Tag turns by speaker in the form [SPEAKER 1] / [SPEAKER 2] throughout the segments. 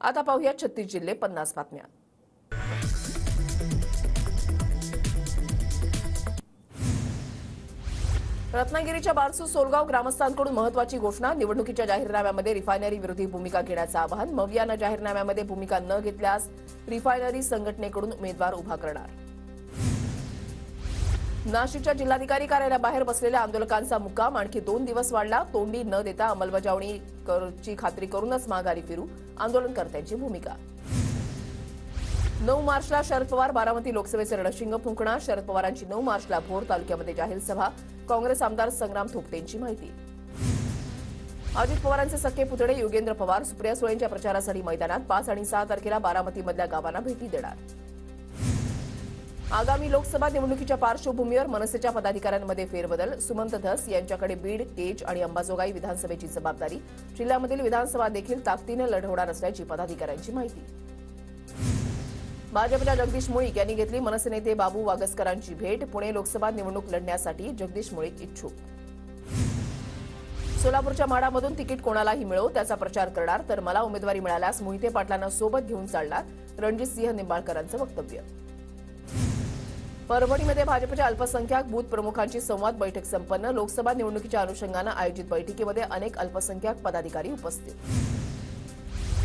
[SPEAKER 1] आता पाहूया 36 जिल्हे 50 बातम्या। रत्नागिरीच्या बारसू सोलगाव ग्रामस्थांकडून महत्त्वाची घोषणा। निवडणुकीच्या जाहीरनाम्यामध्ये रिफायनरी विरोधी भूमिका घेण्याचं आवाहन। मवियानं जाहीरनाम्यामध्ये भूमिका न घेतल्यास रिफायनरी संघटनेकडून उमेदवार उभा करणार। नाशिकच्या जिल्हाधिकारी कार्यालयाबाहेर बसलेल्या आंदोलकांचा मुक्काम आणखी 2 दिवस वाढला। तोंडी न देता अंमलबजावणीची खात्री करूनच माघारी फिरू, आंदोलनकर्त्यांची भूमिका। 9 मार्चला शरद पवार बारामती लोकसभेचे रणशिंग फुंकणार। शरद पवारांची 9 मार्चला भोर तालुक्यामध्ये जाहीर सभा। काँग्रेस आमदार संग्राम थोपटेंची माहिती। अजित पवारांचे सख्खे पुतळे योगेंद्र पवार सुप्रिया सुळेंच्या प्रचारासाठी मैदानात। 5 आणि 6 तारखेला बारामतीमधल्या गावांना भेटी देणार। आगामी लोकसभा निवडणुकीच्या पार्श्वभूमीवर मनसेच्या पदाधिकाऱ्यांमध्ये फेरबदल। सुमंत धस यांच्याकडे बीड, केज आणि अंबाजोगाई विधानसभेची जबाबदारी। जिल्ह्यामधील विधानसभा देखील ताकदीने लढवणार असल्याची पदाधिकाऱ्यांची माहिती। भाजपच्या जगदीश मुळीक यांनी घेतली मनसे नेते बाबू वागसकरांची भेट। पुणे लोकसभा निवडणूक लढण्यासाठी जगदीश मुळीक इच्छुक। सोलापूरच्या माढामधून तिकीट कोणालाही मिळो त्याचा प्रचार करणार, तर मला उमेदवारी मिळाल्यास मोहिते पाटलांना सोबत घेऊन चालणार, रणजितसिंह निंबाळकरांचं वक्तव्य। परभणीमध्ये भाजपच्या अल्पसंख्याक बूथ प्रमुखांची संवाद बैठक संपन्न। लोकसभा निवडणुकीच्या अनुषंगानं आयोजित बैठकीमध्ये अनेक अल्पसंख्याक पदाधिकारी उपस्थित।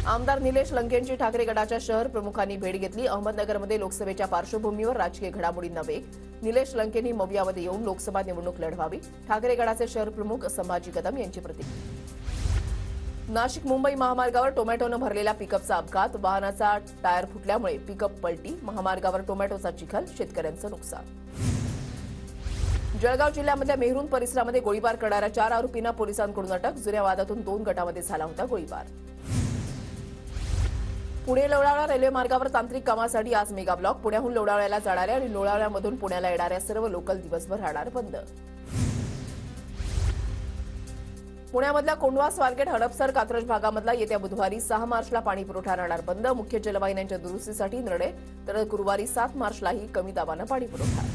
[SPEAKER 1] आमदार निलेश लंकेंची ठाकरे गटाच्या शहर प्रमुखांनी भेट घेतली। अहमदनगरमध्ये लोकसभेच्या पार्श्वभूमीवर राजकीय घडामोडींना वेग। निलेश लंकेंनी मवियामध्ये येऊन लोकसभा निवडणूक लढवावी, ठाकरे गटाचे शहर प्रमुख संभाजी कदम यांची प्रतिक्रिया। नाशिक मुंबई महामार्गावर टोमॅटोनं भरलेल्या पिकअपचा अपघात। वाहनाचा टायर फुटल्यामुळे पिकअप पलटी। महामार्गावर टोमॅटोचा चिखल, शेतकऱ्यांचं नुकसान। जळगाव जिल्ह्यामधल्या मेहरून परिसरामध्ये गोळीबार करणाऱ्या 4 आरोपींना पोलिसांकडून अटक। जुन्या वादातून 2 गटामध्ये झाला होता गोळीबार। पुणे लोणावळा रेल्वे मार्गावर तांत्रिक कामासाठी आज मेगा ब्लॉक। पुण्याहून लोणावळ्याला जाणाऱ्या आणि लोणावळ्यामधून पुण्याला येणाऱ्या सर्व लोकल दिवसभर राहणार बंद। पुण्यामधल्या कोंढवा, स्वारगेट, हडपसर, कात्रज भागामधला येत्या बुधवारी 6 मार्चला पाणी पुरवठा राहणार बंद। मुख्य जलवाहिन्यांच्या दुरुस्तीसाठी निर्णय, तर गुरुवारी 7 मार्चलाही कमी दाबानं पाणी पुरवठा।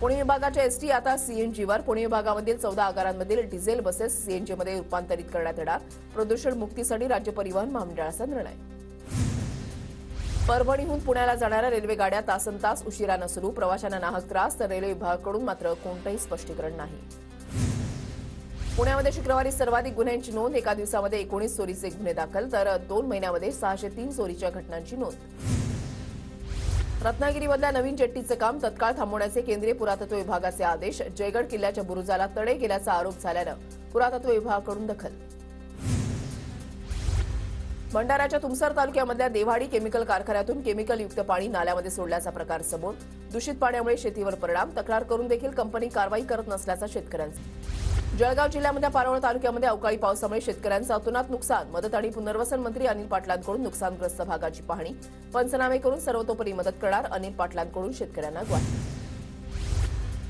[SPEAKER 1] पुणे विभागाच्या एसटी आता सीएनजीवर। पुणे विभागामधील 14 आगारांमधील डिझेल बसेस सीएनजीमध्ये रूपांतरित करण्यात येणार। प्रदूषण मुक्तीसाठी राज्य परिवहन महामंडळाचा निर्णय। परभणीहून पुण्याला जाणाऱ्या रेल्वे गाड्या तासनतास उशिरानं सुरू। प्रवाशांना नाहक त्रास, तर रेल्वे विभागाकडून मात्र कोणतंही स्पष्टीकरण नाही। पुण्यामध्ये शुक्रवारी सर्वाधिक गुन्ह्यांची नोंद। एका दिवसामध्ये 19 चोरीचे गुन्हे दाखल, तर 2 महिन्यामध्ये 603 चोरीच्या घटनांची नोंद। रत्नागिरीमधल्या नवीन जेट्टीचं काम तत्काळ थांबवण्याचे केंद्रीय पुरातत्व विभागाचे आदेश। जयगड किल्ल्याच्या बुरुजाला तडे गेल्याचा आरोप झाल्यानं पुरातत्व विभागाकडून दखल। भंडाऱ्याच्या तुमसर तालुक्यामधल्या देव्हाडी केमिकल कारखान्यातून केमिकलयुक्त पाणी नाल्यामध्ये सोडल्याचा प्रकार समोर। दूषित पाण्यामुळे शेतीवर परिणाम, तक्रार करून देखील कंपनी कारवाई करत नसल्याचा शेतकऱ्यांचा। जळगाव जिल्ह्यामधल्या पारोळ तालुक्यामध्ये अवकाळी पावसामुळे शेतकऱ्यांचं अतोनात नुकसान। मदत आणि पुनर्वसन मंत्री अनिल पाटलांकडून नुकसानग्रस्त भागाची पाहणी। पंचनामे करून सर्वतोपरी मदत करणार, अनिल पाटलांकडून शेतकऱ्यांना ग्वाही।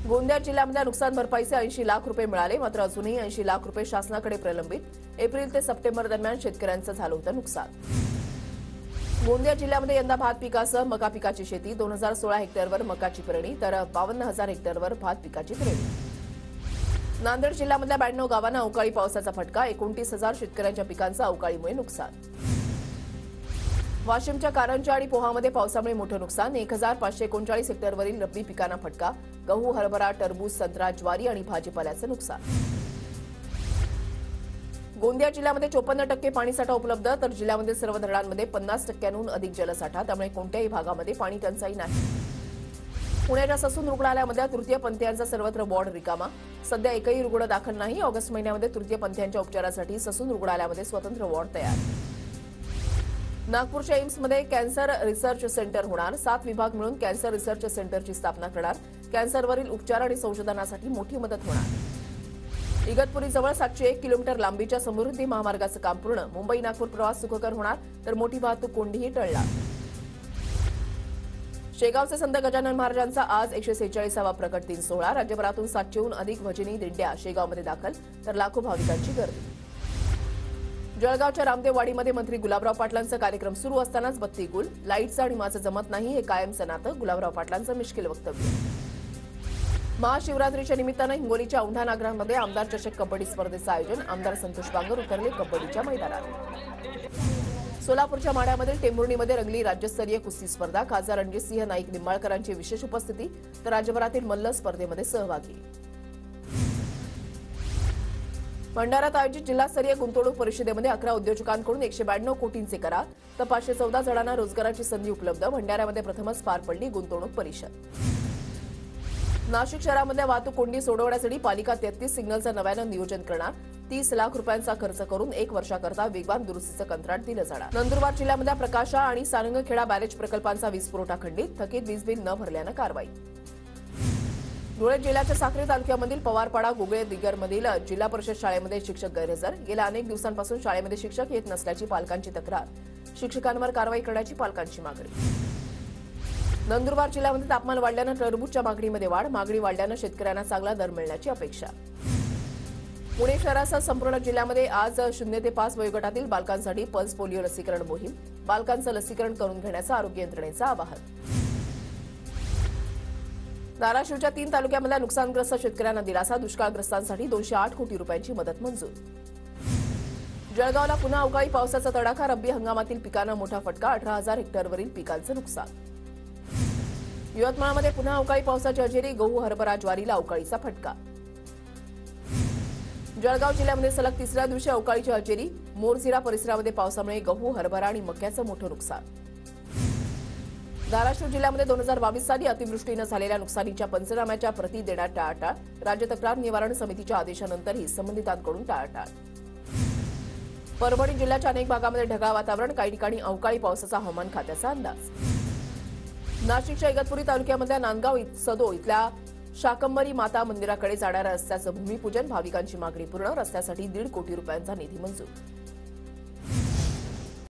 [SPEAKER 1] गोंदिया जिल्ह्यामधल्या नुकसान भरपाईचे 80 लाख रुपये मिळाले, मात्र अजूनही 80 लाख रुपये शासनाकडे प्रलंबित। एप्रिल ते सप्टेंबर दरम्यान शेतकऱ्यांचं झालं होतं नुकसान। गोंदिया जिल्ह्यामध्ये यंदा भात पिकासह मका पिकाची शेती। 2016 हेक्टरवर मकाची पेरणी, तर 52,000 हेक्टरवर भात पिकाची पेरणी। नांदेड जिल्ह्यामधल्या 92 गावांना अवकाळी पावसाचा फटका। 29,000 शेतकऱ्यांच्या पिकांचं अवकाळीमुळे नुकसान। वाशिमच्या कारंजा आणि पोहामध्ये पावसामुळे मोठं नुकसान। 1,539 हेक्टरवरील रब्बी पिकांना फटका। गहू, हरभरा, टरबूज, संत्रा, ज्वारी आणि भाजीपाल्याचं नुकसान। गोंदिया जिल्ह्यामध्ये 54% पाणीसाठा उपलब्ध, तर जिल्ह्यामध्ये सर्व धरणांमध्ये 50%हून अधिक जलसाठा, त्यामुळे कोणत्याही भागामध्ये पाणी टंचाई नाही। पुण्याच्या ससून रुग्णालयामधल्या तृतीयपंथीयांचा सर्वत्र वॉर्ड रिकामा। सध्या एकही रुग्ण दाखल नाही। ऑगस्ट महिन्यामध्ये तृतीयपंथीयांच्या उपचारासाठी ससून रुग्णालयामध्ये स्वतंत्र वॉर्ड तयार। नागपूरच्या एम्समध्ये कॅन्सर रिसर्च सेंटर होणार। 7 विभाग मिळून कॅन्सर रिसर्च सेंटरची स्थापना करणार। कॅन्सरवरील उपचार आणि संशोधनासाठी मोठी मदत होणार। इगतपुरीजवळ 701 किलोमीटर लांबीच्या समृद्धी महामार्गाचं काम पूर्ण। मुंबई नागपूर प्रवास सुखकर होणार, तर मोठी वाहतूक कोंडीही टळणार। शेगावचे संत गजानन महाराजांचा आज 146वा प्रकट दिन सोहळा। राज्यभरातून 700हून अधिक भजनी दिंड्या शेगावमध्ये दाखल, तर लाखो भाविकांची गर्दी। जळगावच्या रामदेववाडीमध्ये मंत्री गुलाबराव पाटलांचा कार्यक्रम सुरू असतानाच बत्ती गुल। लाईटचं आणि माझं जमत नाही हे कायमचं नातं, गुलाबराव पाटलांचं मिश्किल वक्तव्य। महाशिवरात्रीच्या निमित्तानं हिंगोलीच्या औंढा नागरांमध्ये आमदार चषक कबड्डी स्पर्धेचं आयोजन। आमदार संतोष बांगर उतरले कबड्डीच्या मैदानात। सोलापूरच्या माढ्यामधील टेंभुर्णीमध्ये रंगली राज्यस्तरीय कुस्ती स्पर्धा. खासदार रणजितसिंह नाईक निंबाळकरांची विशेष उपस्थिती, तर राज्यभरातील मल्ल स्पर्धेमध्ये सहभागी. भंडाऱ्यात आयोजित जिल्हास्तरीय गुंतवणूक परिषदेमध्ये 11 उद्योजकांकडून 192 कोटींचे करार, तर 514 जणांना रोजगाराची संधी उपलब्ध. भंडाऱ्यामध्ये प्रथमच पार पडली गुंतवणूक परिषद. नाशिक शहरामध्ये वाहतूक कोंडी सोडवण्यासाठी पालिका 33 सिग्नलचं नव्यानं नियोजन करणार. 30 लाख रुपयांचा खर्च करून 1 वर्षाकरता वेगवान दुरुस्तीचं कंत्राट दिलं जाणार. नंदुरबार जिल्ह्यामध्ये प्रकाशा आणि सारंगखेडा बॅरेज प्रकल्पांचा वीज पुरवठा खंडित. थकीत वीज बिल न भरल्यानं कारवाई. धुळे जिल्ह्याच्या साक्री तालुक्यामधील पवारपाडा गुगळे दिगरमधील जिल्हा परिषद शाळेमध्ये शिक्षक गैरहजर. गेल्या अनेक दिवसांपासून शाळेमध्ये शिक्षक येत नसल्याची पालकांची तक्रार. शिक्षकांवर कारवाई करण्याची पालकांची मागणी. नंदुरबार जिल्ह्यामध्ये तापमान वाढल्यानं टरबूजच्या मागणीमध्ये वाढ. मागणी वाढल्यानं शेतकऱ्यांना चांगला दर मिळण्याची अपेक्षा. पुणे शहरासह संपूर्ण जिल्ह्यामध्ये आज 0 ते 5 वयोगटातील बालकांसाठी पल्स पोलिओ लसीकरण मोहीम. बालकांचं लसीकरण करून घेण्याचं आरोग्य यंत्रणेचं आवाहन. धाराशिवच्या 3 तालुक्यामधल्या नुकसानग्रस्त शेतकऱ्यांना दिलासा. दुष्काळग्रस्तांसाठी 208 कोटी रुपयांची मदत मंजूर. जळगावला पुन्हा अवकाळी पावसाचा तडाखा. रब्बी हंगामातील पिकांना मोठा फटका. 18,000 हेक्टरवरील पिकांचं नुकसान. यवतमाळमध्ये पुन्हा अवकाळी पावसाची हजेरी. गहू, हरभरा, ज्वारीला अवकाळीचा फटका. जळगाव जिल्ह्यामध्ये सलग 3ऱ्या दिवशी अवकाळीची हजेरी. मोरझिरा परिसरामध्ये पावसामुळे गहू, हरभरा आणि मक्याचं मोठं नुकसान. धाराशिव जिल्ह्यामध्ये 2022 साली अतिवृष्टीनं झालेल्या नुकसानीच्या पंचनाम्याच्या प्रती देण्यात टाळाटाळ. राज्य तक्रार निवारण समितीच्या आदेशानंतरही संबंधितांकडून टाळाटाळ. परभणी जिल्ह्याच्या अनेक भागामध्ये ढगाळ वातावरण. काही ठिकाणी अवकाळी पावसाचा हवामान खात्याचा अंदाज. नाशिकच्या इगतपुरी तालुक्यामधल्या नांदगाव सदो इथल्या शाकंभरी माता मंदिराकडे जाणाऱ्या रस्त्याचं भूमिपूजन. भाविकांची मागणी पूर्ण. रस्त्यासाठी 1.5 कोटी रुपयांचा निधी मंजूर.